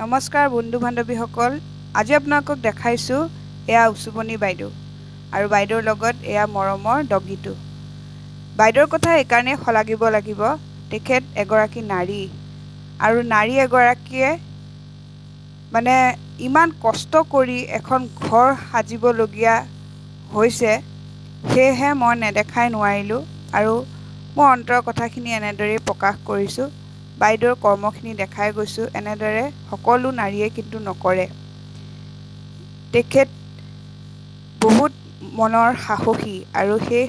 নমস্কাৰ বন্ধু বান্ধৱীসকল, আজি আপোনালোকক দেখাইছোঁ এয়া উচুপনি বাইদেউ আৰু বাইদেউৰ লগত এয়া মৰমৰ ডগিটো। বাইদেউৰ কথা এইকাৰণে শলাগিব লাগিব, তেখেত এগৰাকী নাৰী আৰু নাৰী এগৰাকীয়ে মানে ইমান কষ্ট কৰি এখন ঘৰ সাজিবলগীয়া হৈছে, সেয়েহে মই নেদেখাই নোৱাৰিলোঁ আৰু মই অন্তৰৰ কথাখিনি এনেদৰেই প্ৰকাশ কৰিছোঁ। বাইদেউৰ কৰ্মখিনি দেখাই গৈছোঁ। এনেদৰে সকলো নাৰীয়ে কিন্তু নকৰে। তেখেত বহুত মনৰ সাহসী আৰু সেই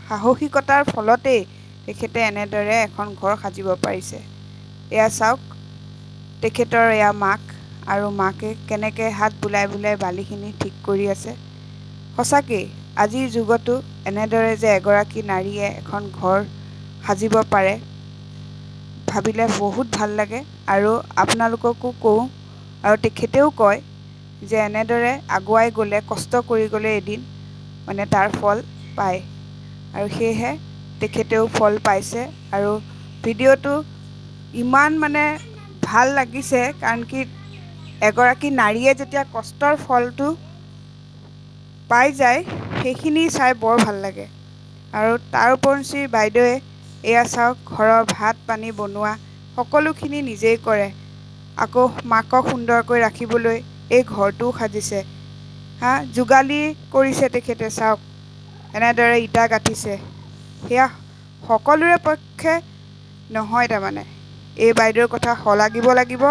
সাহসিকতাৰ ফলতেই তেখেতে এনেদৰে এখন ঘৰ সাজিব পাৰিছে। এয়া চাওক, তেখেতৰ এয়া মাক আৰু মাকে কেনেকৈ হাত বুলাই বুলাই বালিখিনি ঠিক কৰি আছে। সঁচাকেই আজিৰ যুগতো এনেদৰে যে এগৰাকী নাৰীয়ে এখন ঘৰ সাজিব পাৰে ভাবিলে বহুত ভাল লাগে আৰু আপোনালোককো কওঁ আৰু তেখেতেও কয় যে এনেদৰে আগুৱাই গ'লে, কষ্ট কৰি গ'লে এদিন মানে তাৰ ফল পায় আৰু সেয়েহে তেখেতেও ফল পাইছে। আৰু ভিডিঅ'টো ইমান মানে ভাল লাগিছে, কাৰণ কি এগৰাকী নাৰীয়ে যেতিয়া কষ্টৰ ফলটো পাই যায় সেইখিনি চাই বৰ ভাল লাগে। আৰু তাৰ উপৰিঞ্চি বাইদেৱে এয়া চাওক, ঘৰৰ ভাত পানী বনোৱা সকলোখিনি নিজেই কৰে। আকৌ মাকক সুন্দৰকৈ ৰাখিবলৈ এই ঘৰটোও সাজিছে। যোগালী কৰিছে তেখেতে। চাওক এনেদৰে ইটা গাঁঠিছে। সেয়া সকলোৰে পক্ষে নহয়, তাৰমানে এই বাইদেউৰ কথা শলাগিব লাগিব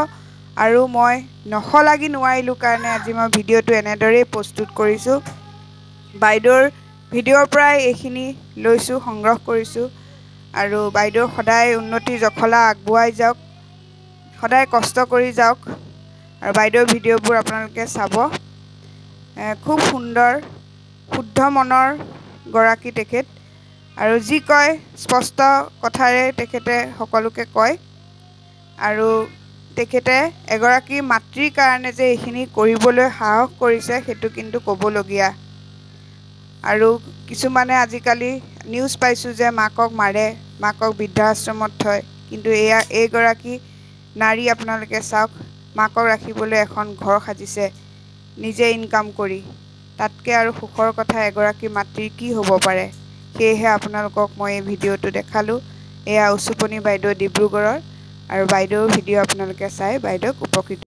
আৰু মই নশলাগি নোৱাৰিলোঁ কাৰণে আজি মই ভিডিঅ'টো এনেদৰেই প্ৰস্তুত কৰিছোঁ। বাইদেউৰ ভিডিঅ'ৰ পৰাই এইখিনি লৈছোঁ, সংগ্ৰহ কৰিছোঁ। আৰু বাইদেউ সদায় উন্নতি জখলা আগুৱাই যাওক, সদায় কষ্ট কৰি যাওক আৰু বাইদেউৰ ভিডিঅ'বোৰ আপোনালোকে চাব। খুব সুন্দৰ, শুদ্ধ মনৰ গৰাকী তেখেত আৰু যি কয় স্পষ্ট কথাৰে তেখেতে সকলোকে কয়। আৰু তেখেতে এগৰাকী মাতৃৰ কাৰণে যে এইখিনি কৰিবলৈ সাহস কৰিছে সেইটো কিন্তু ক'বলগীয়া। আৰু কিছুমানে আজিকালি নিউজ পাইছোঁ যে মাকক মাৰে, মাকক বৃদ্ধাশ্ৰমত থয়, কিন্তু এইগৰাকী নাৰী আপোনালোকে চাওক, মাকক ৰাখিবলৈ এখন ঘৰ সাজিছে নিজে ইনকাম কৰি। তাতকৈ আৰু সুখৰ কথা এগৰাকী মাতৃৰ কি হ'ব পাৰে। সেয়েহে আপোনালোকক মই এই ভিডিঅ'টো দেখালোঁ। এয়া উচুপনি বাইদেউ ডিব্ৰুগড়ৰ আৰু বাইদেউৰ ভিডিঅ' আপোনালোকে চাই বাইদেউক উপকৃত